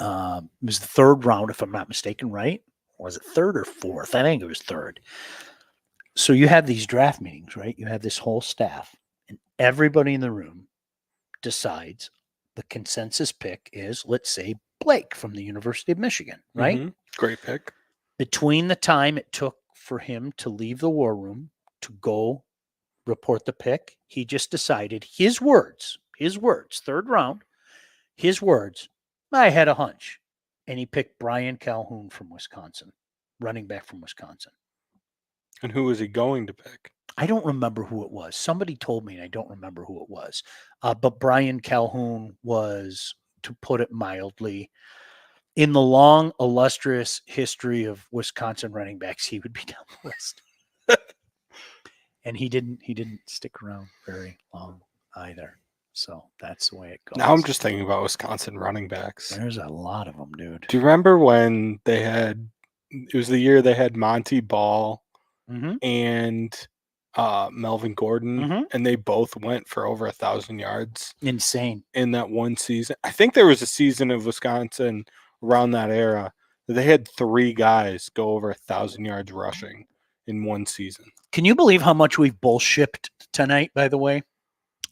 It was the third round, if I'm not mistaken, right? Was it third or fourth? I think it was third. So you have these draft meetings, right? You have this whole staff, and everybody in the room decides the consensus pick is, let's say, Blake from the University of Michigan, right? Mm-hmm. Great pick. Between the time it took for him to leave the war room to go report the pick, he just decided his words, third round, his words, I had a hunch. And he picked Brian Calhoun from Wisconsin, running back from Wisconsin. And who was he going to pick? I don't remember who it was. Somebody told me, and I don't remember who it was. But Brian Calhoun was, to put it mildly, in the long, illustrious history of Wisconsin running backs, he would be down the list. And he didn't stick around very long either. So that's the way it goes. Now I'm just thinking about Wisconsin running backs. There's a lot of them, dude. Do you remember when it was the year they had Monty Ball and Melvin Gordon, and they both went for over 1,000 yards. Insane. In that one season. I think there was a season of Wisconsin around that era that they had 3 guys go over 1,000 yards rushing in one season. Can you believe how much we've bullshipped tonight, by the way?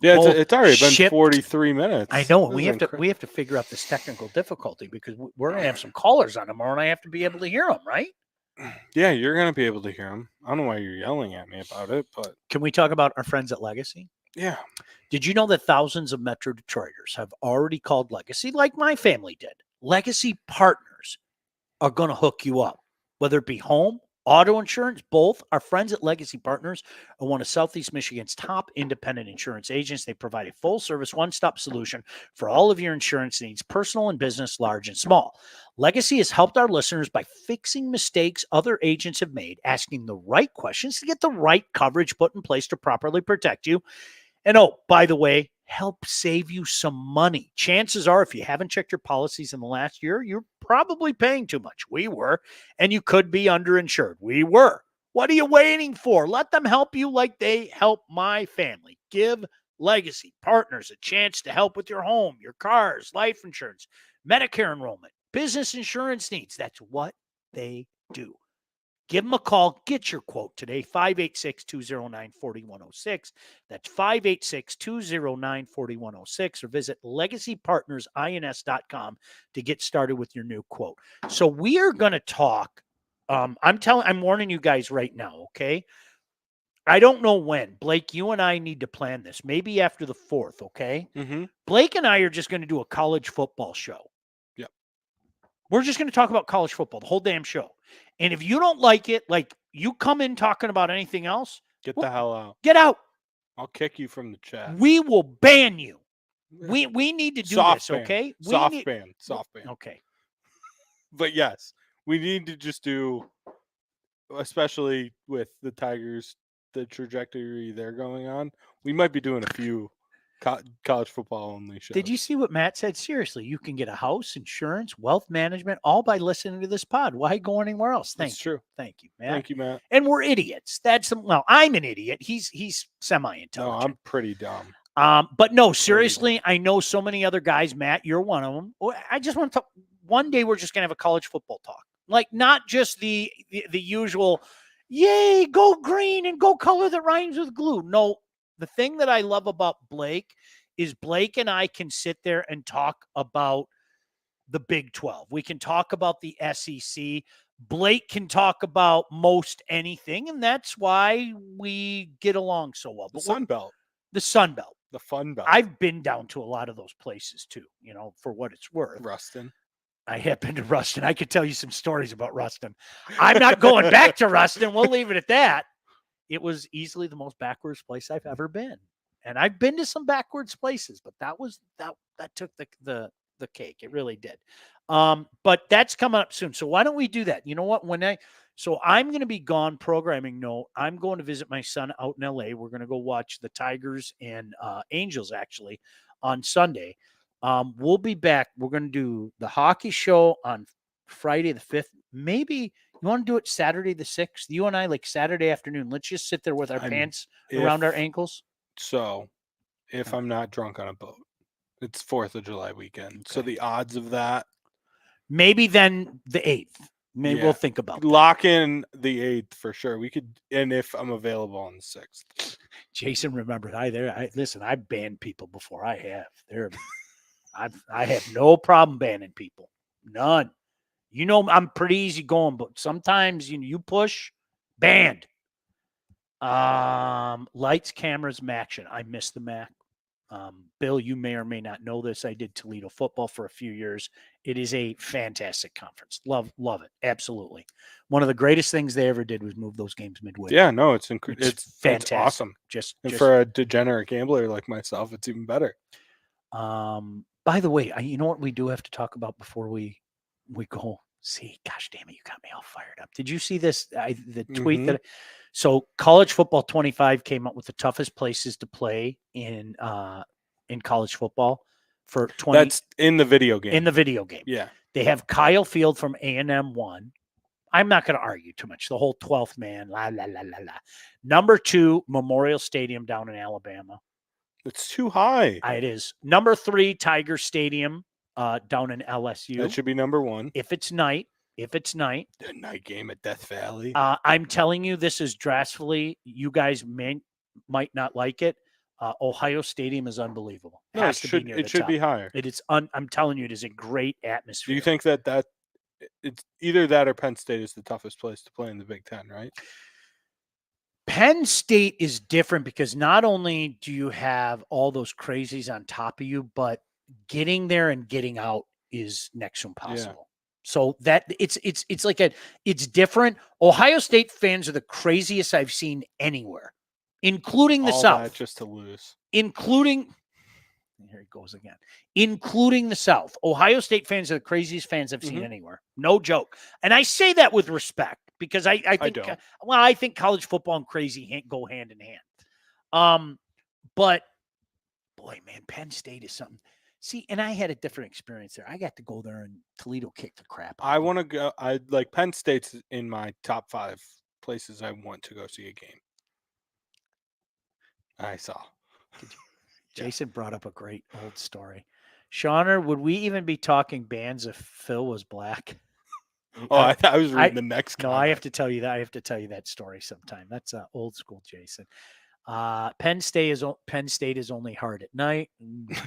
Yeah, it's already been 43 minutes. I know. We have to figure out this technical difficulty because we're going to have some callers on tomorrow, and I have to be able to hear them, right? Yeah, you're going to be able to hear them. I don't know why you're yelling at me about it, but can we talk about our friends at Legacy? Yeah. Did you know that thousands of Metro Detroiters have already called Legacy, like my family did? Legacy partners are going to hook you up, whether it be home, auto insurance, both. Our friends at Legacy Partners are one of Southeast Michigan's top independent insurance agents. They provide a full-service, one-stop solution for all of your insurance needs, personal and business, large and small. Legacy has helped our listeners by fixing mistakes other agents have made, asking the right questions to get the right coverage put in place to properly protect you. And oh, by the way, help save you some money. Chances are, if you haven't checked your policies in the last year, you're probably paying too much. We were, and you could be underinsured. We were. What are you waiting for? Let them help you like they help my family. Give Legacy Partners a chance to help with your home, your cars, life insurance, Medicare enrollment, business insurance needs. That's what they do. Give them a call. Get your quote today, 586-209-4106. That's 586-209-4106, or visit legacypartnersins.com to get started with your new quote. So we are going to talk. I'm warning you guys right now, okay? I don't know when. Blake, you and I need to plan this. Maybe after the 4th, okay? Mm-hmm. Blake and I are just going to do a college football show. Yep. We're just going to talk about college football, the whole damn show. And if you don't like it, like you come in talking about anything else, Get the hell out. Get out. I'll kick you from the chat. We will ban you. We need to do Soft this, ban. okay? Soft ban. Okay. But yes, we need to just do, especially with the Tigers, the trajectory they're going on. We might be doing a few college football only shows. Did you see what Matt said? Seriously, you can get a house, insurance, wealth management, all by listening to this pod. Why go anywhere else? That's true. Thank you, Matt. Thank you, Matt. And we're idiots. I'm an idiot. He's semi-intelligent. No, I'm pretty dumb. But no, seriously, I know so many other guys. Matt, you're one of them. I just want to talk. One day we're just gonna have a college football talk, like not just the usual, yay, go green and go color that rhymes with glue. No, the thing that I love about Blake is Blake and I can sit there and talk about the Big 12. We can talk about the SEC. Blake can talk about most anything, and that's why we get along so well. The Sun Belt. The Sun Belt. The Fun Belt. I've been down to a lot of those places too, for what it's worth. Ruston. I have been to Ruston. I could tell you some stories about Ruston. I'm not going back to Ruston. We'll leave it at that. It was easily the most backwards place I've ever been. And I've been to some backwards places, but that took the cake. It really did. But that's coming up soon. So why don't we do that? You know what? So I'm going to be gone programming. No, I'm going to visit my son out in LA. We're going to go watch the Tigers and Angels actually on Sunday. We'll be back. We're going to do the hockey show on Friday the 5th. Maybe you want to do it Saturday the 6th? You and I, like Saturday afternoon. Let's just sit there with our pants around our ankles. So if I'm not drunk on a boat, it's 4th of July weekend. Okay. So the odds of that. Maybe then the 8th. Maybe we'll think about that. Lock in the 8th for sure. We could, and if I'm available on the 6th. Jason remembered. Listen, I've banned people before. I have. I have no problem banning people. None. I'm pretty easy going, but sometimes you push, banned. Lights, cameras, Maction. I miss the Mac. Bill, you may or may not know this. I did Toledo football for a few years. It is a fantastic conference. Love it. Absolutely. One of the greatest things they ever did was move those games midway. Yeah, no, it's incredible. It's fantastic. It's awesome. Just for a degenerate gambler like myself, it's even better. By the way, you know what we do have to talk about before we go? See, gosh damn it, you got me all fired up. Did you see this? The tweet that so College Football 25 came up with the toughest places to play in college football for 20. That's in the video game. In the video game. Yeah. They have Kyle Field from A&M 1. I'm not going to argue too much. The whole 12th man, la, la, la, la, la. Number 2, Memorial Stadium down in Alabama. It's too high. It is. Number 3, Tiger Stadium down in LSU. That should be number 1. If it's night. The night game at Death Valley. I'm telling you, this is drastically. You guys might not like it. Ohio Stadium is unbelievable. No, it should be higher. It is. I'm telling you, it is a great atmosphere. Do you think that it's either that or Penn State is the toughest place to play in the Big Ten, right? Penn State is different because not only do you have all those crazies on top of you, but getting there and getting out is next to impossible. Yeah. So that it's like it's different. Ohio State fans are the craziest I've seen anywhere, including the South. That just to lose. Including the South. Ohio State fans are the craziest fans I've seen anywhere. No joke. And I say that with respect because I think I think college football and crazy go hand in hand. But boy, man, Penn State is something. See, and I had a different experience there. I got to go there and Toledo kicked the crap out I of them. want to go. I like Penn State's in my top 5 places I want to go see a game. I saw. Did you? Yeah. Jason brought up a great old story. Shauner, would we even be talking bands if Phil was black? Oh, I thought I was reading the next No, comment. I have to tell you that. I have to tell you that story sometime. That's old school Jason. Penn State is only hard at night.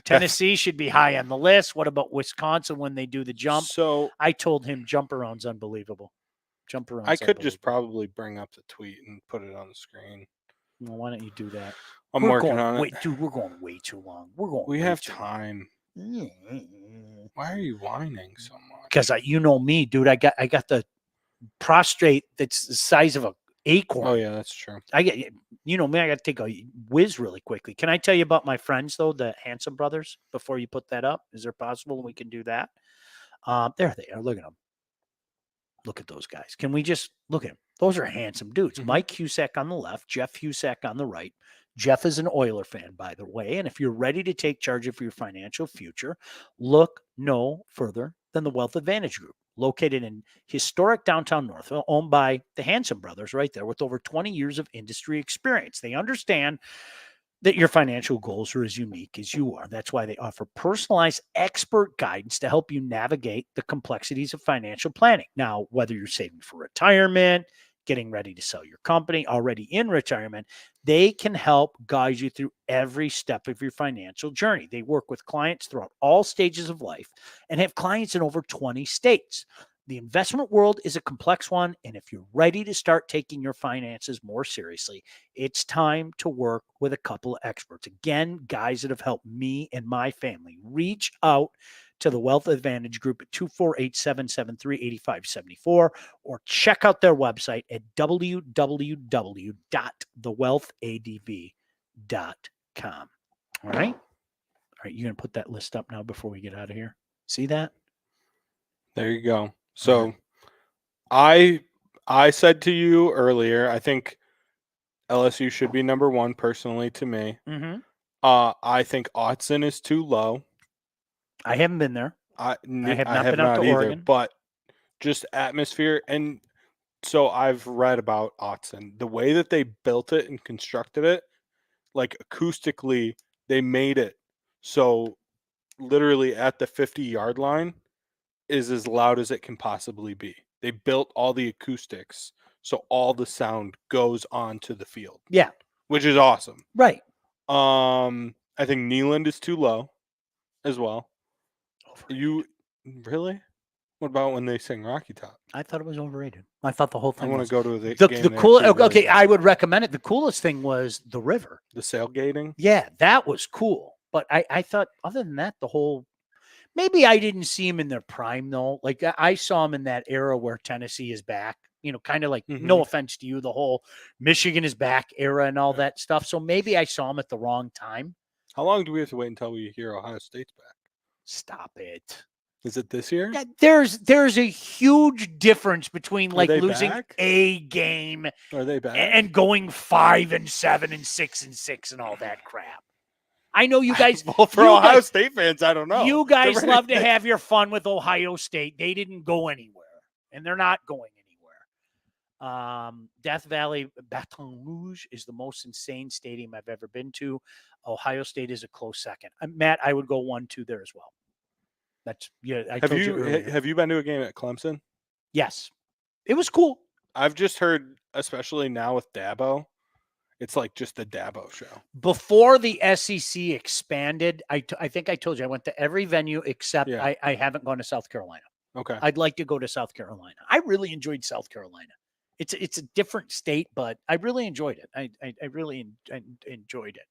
Tennessee should be high on the list. What about Wisconsin when they do the jump? So I told him jump around's unbelievable. Jump around. I could just probably bring up the tweet and put it on the screen. Well, why don't you do that? I'm working on it. Dude, we're going way too long. We have time. Why are you whining so much? Because you know me, dude. I got the prostrate that's the size of an acorn. Oh yeah, that's true. I get, you know me. I got to take a whiz really quickly. Can I tell you about my friends though, the Handsome brothers? Before you put that up, is there possible we can do that? There they are. Look at them. Look at those guys. Can we just look at them? Those are handsome dudes. Mhm. Mike Husak on the left, Jeff Husak on the right. Jeff is an Oiler fan, by the way. And if you're ready to take charge of your financial future, look no further than the Wealth Advantage Group, located in historic downtown Northville, owned by the Handsome brothers right there with over 20 years of industry experience. They understand that your financial goals are as unique as you are. That's why they offer personalized expert guidance to help you navigate the complexities of financial planning. Now, whether you're saving for retirement, getting ready to sell your company, already in retirement, they can help guide you through every step of your financial journey. They work with clients throughout all stages of life and have clients in over 20 states. The investment world is a complex one, and if you're ready to start taking your finances more seriously, it's time to work with a couple of experts. Again, guys that have helped me and my family. Reach out to the Wealth Advantage Group at 248-773-8574 or check out their website at www.thewealthadv.com. All right? All right, you're going to put that list up now before we get out of here. See that? There you go. So I said to you earlier, I think LSU should be number 1 personally to me. Mm-hmm. I think Autzen is too low. I haven't been there. I have not have been up not to either, Oregon. but just atmosphere. And so I've read about Autzen. The way that they built it and constructed it, like acoustically, they made it so literally at the 50-yard line is as loud as it can possibly be. They built all the acoustics so all the sound goes onto the field. Yeah. Which is awesome. Right. I think Neyland is too low as well. Overrated. You really? What about when they sing Rocky Top? I thought it was overrated. I thought the whole thing I want was to go to the game the there cool. too, really Okay, bad. I would recommend it. The coolest thing was the river. The sailgating. Yeah, that was cool. But I thought other than that, the whole maybe I didn't see him in their prime though. Like I saw him in that era where Tennessee is back. You know, kind of like no offense to you, the whole Michigan is back era and all that stuff. So maybe I saw him at the wrong time. How long do we have to wait until we hear Ohio State's back? Stop it. Is it this year? Yeah, there's a huge difference between like they losing back? a game Are they back? and going 5-7 and 6-6 and all that crap. I know you guys. Well, for you Ohio guys, State fans, I don't know. You guys love to have your fun with Ohio State. They didn't go anywhere, and they're not going anywhere. Death Valley, Baton Rouge is the most insane stadium I've ever been to. Ohio State is a close second. Matt, I would go 1-2 there as well. That's I told you earlier. Have you been to a game at Clemson? Yes, it was cool. I've just heard, especially now with Dabo, it's like just the Dabo show. Before the SEC expanded, I think I told you I went to every venue except I haven't gone to South Carolina. Okay. I'd like to go to South Carolina. I really enjoyed South Carolina. It's a different state, but I really enjoyed it. I really enjoyed it.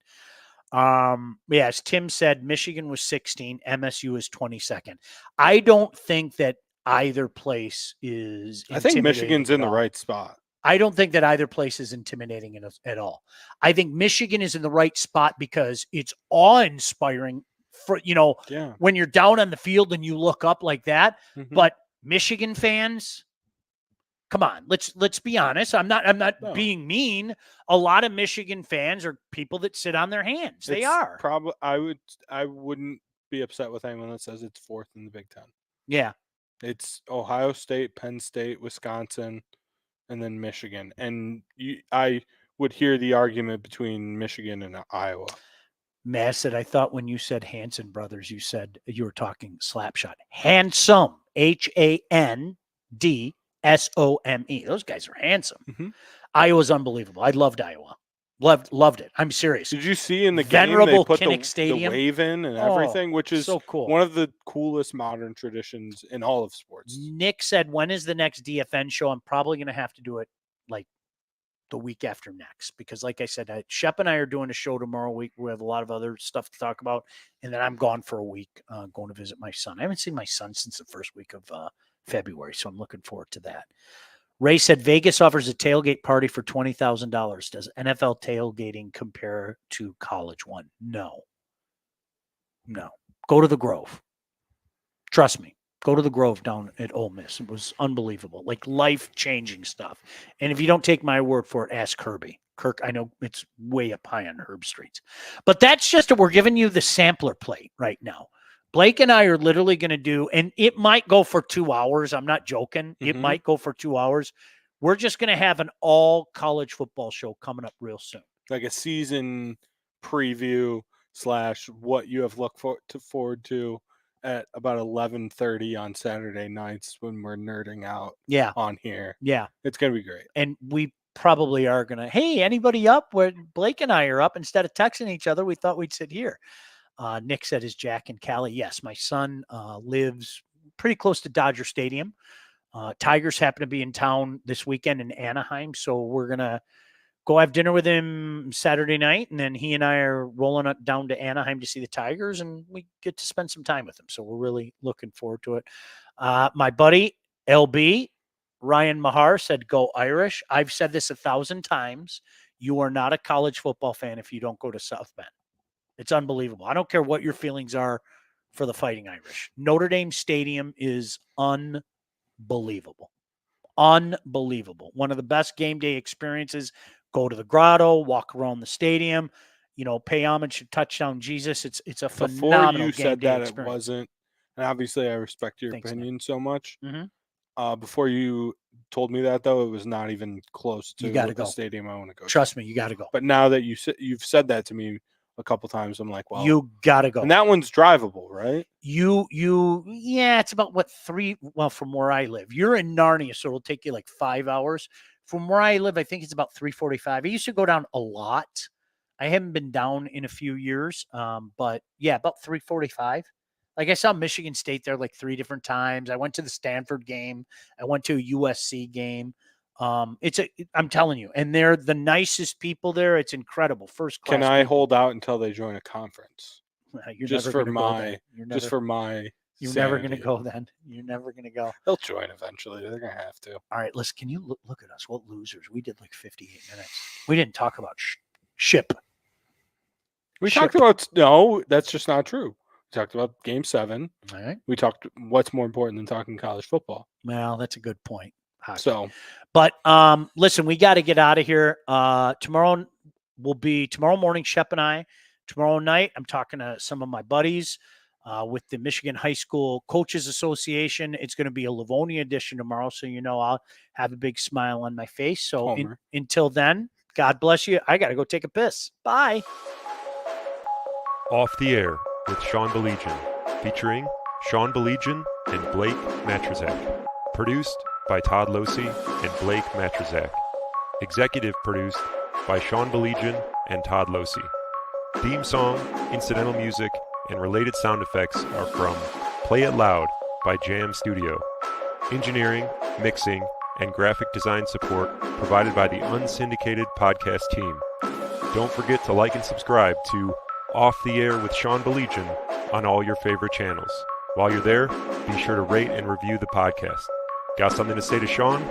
As Tim said, Michigan was 16, MSU is 22nd. I don't think that either place is I think Michigan's in the right spot. I don't think that either place is intimidating at all. I think Michigan is in the right spot because it's awe-inspiring for, when you're down on the field and you look up like that. Mhm. But Michigan fans, Come on, let's be honest. I'm not No. being mean. A lot of Michigan fans are people that sit on their hands. They are. Probably I wouldn't be upset with anyone that says it's 4th in the Big Ten. Yeah. It's Ohio State, Penn State, Wisconsin, and then Michigan. And I would hear the argument between Michigan and Iowa. Matt said, I thought when you said Hanson brothers, you said you were talking Slapshot. Handsome, HANDSOME. Those guys are handsome. Mm-hmm. Iowa's unbelievable. I loved Iowa. Loved it. I'm serious. Did you see in the Venerable game they put Kinnick the Stadium? wave in and everything, which is so cool. one of the coolest modern traditions in all of sports. Nick said, when is the next DFN show? I'm probably going to have to do it like the week after next, because like I said, Shep and I are doing a show tomorrow week. We have a lot of other stuff to talk about. And then I'm gone for a week, going to visit my son. I haven't seen my son since the first week of February. So I'm looking forward to that. Ray said, Vegas offers a tailgate party for $20,000. Does NFL tailgating compare to college one? No. Go to the Grove. Trust me. Go to the Grove down at Ole Miss. It was unbelievable, like life-changing stuff. And if you don't take my word for it, ask Kirby. Kirk, I know it's way up high on Herb Streets. But that's just we're giving you the sampler plate right now. Blake and I are literally going to do, and it might go for 2 hours. I'm not joking. It might go for 2 hours. We're just going to have an all college football show coming up real soon. Like a season preview / what you have looked forward to at about 11:30 on Saturday nights when we're nerding out on here. Yeah. It's going to be great. And we probably are going to, hey, anybody up? Where Blake and I are up, instead of texting each other, we thought we'd sit here. Nick said, is Jack and Callie? Yes, my son lives pretty close to Dodger Stadium. Tigers happen to be in town this weekend in Anaheim, so we're going to go have dinner with him Saturday night, and then he and I are rolling down to Anaheim to see the Tigers, and we get to spend some time with him, so we're really looking forward to it. My buddy, LB, Ryan Mahar, said, go Irish. I've said this 1,000 times. You are not a college football fan if you don't go to South Bend. It's unbelievable. I don't care what your feelings are for the Fighting Irish. Notre Dame Stadium is unbelievable. Unbelievable. One of the best game day experiences. Go to the grotto, walk around the stadium, pay homage to Touchdown Jesus. It's a phenomenal Before you game said day that experience. It wasn't, and obviously I respect your Thanks, opinion so much. Mm-hmm. Before you told me that, though, it was not even close to the stadium I want to go to. Trust me, you got to go. But now that you've said that to me a couple times, I'm like, well, you got to go. And that one's drivable, right? It's about 3, from where I live. You're in Narnia, so it'll take you like 5 hours. From where I live, I think it's about 3:45. I used to go down a lot. I haven't been down in a few years, but yeah, about 3:45. Like I saw Michigan State there like 3 different times. I went to the Stanford game. I went to a USC game. I'm telling you, and they're the nicest people there. It's incredible. First class. Can I hold out until they join a conference? You're just never for my, just for my. You're sanity. never going to go then. You're never going to go. They'll join eventually. They're going to have to. All right, listen, can you look at us? What losers. We did like 58 minutes. We didn't talk about Ship. We talked about, no, that's just not true. We talked about Game 7. All right. We talked what's more important than talking college football. Well, that's a good point. Hockey. But listen, we got to get out of here. Tomorrow morning, Shep and I. Tomorrow night, I'm talking to some of my buddies with the Michigan High School Coaches Association. It's going to be a Livonia edition tomorrow, so I'll have a big smile on my face. So until then, God bless you. I got to go take a piss. Bye. Off the Air with Sean Baligian, featuring Sean Baligian and Blake Majchrzak. Produced by Todd Losey and Blake Majchrzak. Executive produced by Sean Baligian and Todd Losey. Theme song, incidental music, and related sound effects are from Play It Loud by Jam Studio. Engineering, mixing, and graphic design support provided by the Unsyndicated podcast team. Don't forget to like and subscribe to Off the Air with Sean Baligian on all your favorite channels. While you're there, be sure to rate and review the podcast. Got something to say to Sean?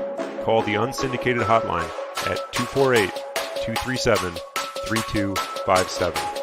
Call the Unsyndicated hotline at 248-237-3257.